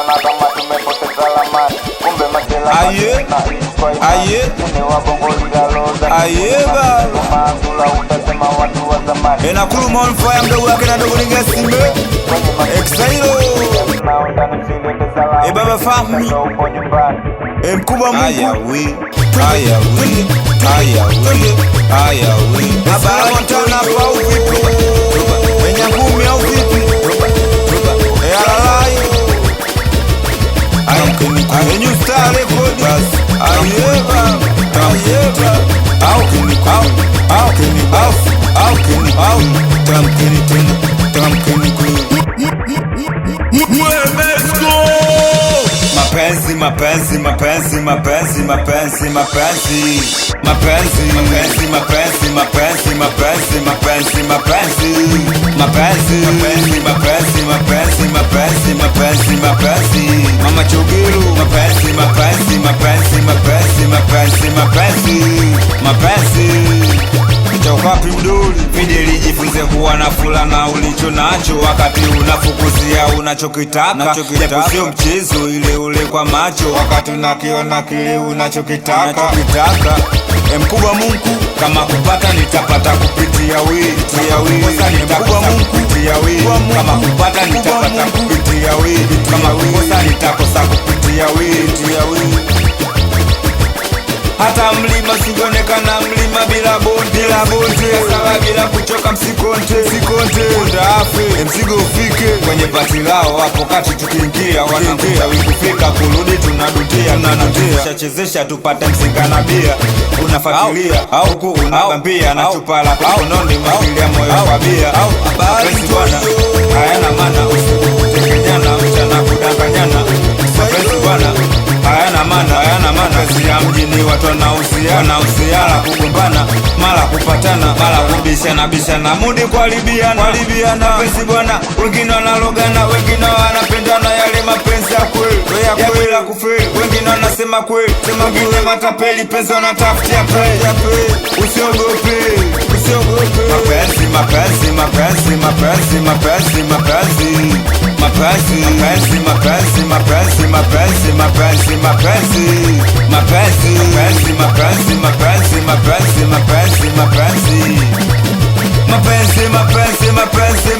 tunaonekana kama tumepoteza lamani. Kumbe masela aye wa bongo ligaloza aye baba maazula utasema watu wa zamani. ena kuluma on fire mdogo wake na dogo ninga simbe exailo baba fahmi mkubwa Mungu aya we baba montana au vipi wenye ngumi au vipi alalai I new star record ayeba Mama Chogero mapenzi Chokapi mdoli Fideli jifunze kuwa na fulana ulicho nacho wakati unafukuzia unachokitaka japo sio mchezo ile ule kwa macho wakati unakiona kile unachokitaka mkubwa Mungu kama kupata nitapata kupitia wewe mkubwa Mungu kama kupata nitapata kupitia wewe kama kukosa nitakosa kupitia wewe hata mlima singonekana mlima bila bonde sawa bila kuchoka msikonte ndafe mzigo ufike kwenye pati lao hapo kati tukiingia wanakuja wikufika kurudi tunadutia chezesha tupate msinga na bia unafuatilia au huku unabambia na chupa la konondi mwagilia moyo kwa bia mapenzi bwana hayana maana usikutekenyana mchana kudanganyana mapenzi bwana hayana maana kazi ya mjini watu wanahusiana kugombana mara kupatana mara kubishana mudi kuharibiana mapenzi bwana wengine wanalogana wengine wanapendana yale mapenzi ya kweli ya bila kufeli wengine wanasema kweli wengine matapeli penzi wanatafutia play usiogope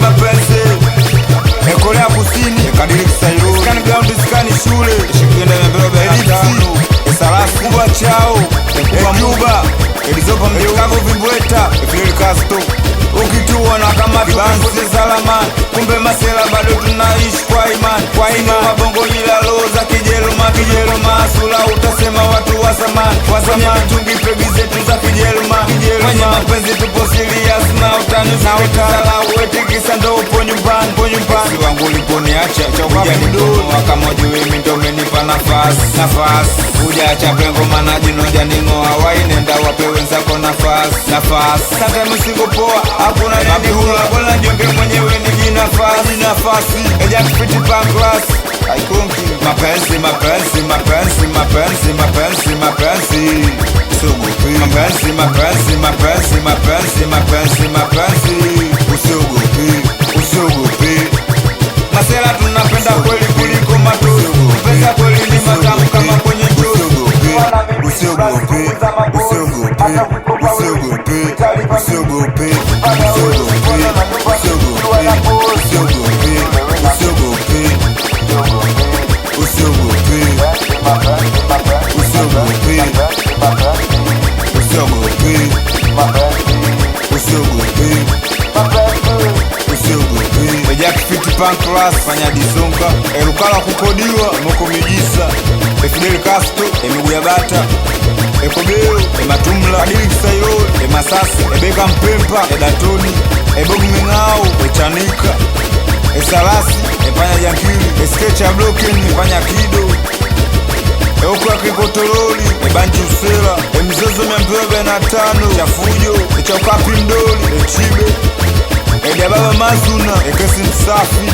mapenzi Korea Kusini kadiri kisairo skani ground skani shule shikienda mbele elipsi esalasi kubwa chao kwa Cuba elizopa mjikago vimbweta Fidel Castro ukituwa na kama vibanzi salama kumbe masela bado tunaishi kwa imani mabongo ila loza kijeluma asula utasema watu wa zamani tungi pegi zetu za kijeluma kwenye mapenzi tupo serious na utani utala uetikisa ndo upo nyumbani si wangu uliponiacha chakuja nidono wakamoja wemi ndo menipa nafasi ujacha pengo manajinoja ningoa wainenda wape wenzako nafasi sasa msigo poa hakuna nini hula bola njonge mwenyewe ni nafasi eja kupiti panglas haikonki mapenzi usiogope usiogope masela tunapenda kweli kuliko matozi pesa kweli ni matamu kama kwenye njozi usiogope Pancras fanya disonka elukala kukodiwa moko mijisa Fidel Castro emiguya bata ekobero ematumla kadiri kisairo emasasi ebeka mpempa edatoni ebogumengao echanika esalasi efanya jankili eskecha bloken efanya kido eokula kikotololi ebanji usela emizozo 245 chafujo echaukapi mdoli echibe Edia baba mazuna ekesi msafi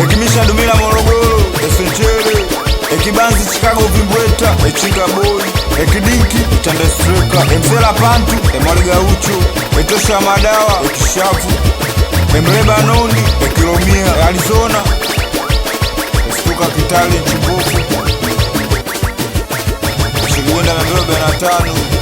ekimisha dumila Morogoro esenchele ekibanzi Chicago vimbweta echinga boy ekidinki chandestreka emsela pantu emwaliga ucho etosha madawa ekishafu emlebanoni ekilomia Arizona Luka Kitali Chibuku Shikwenda 245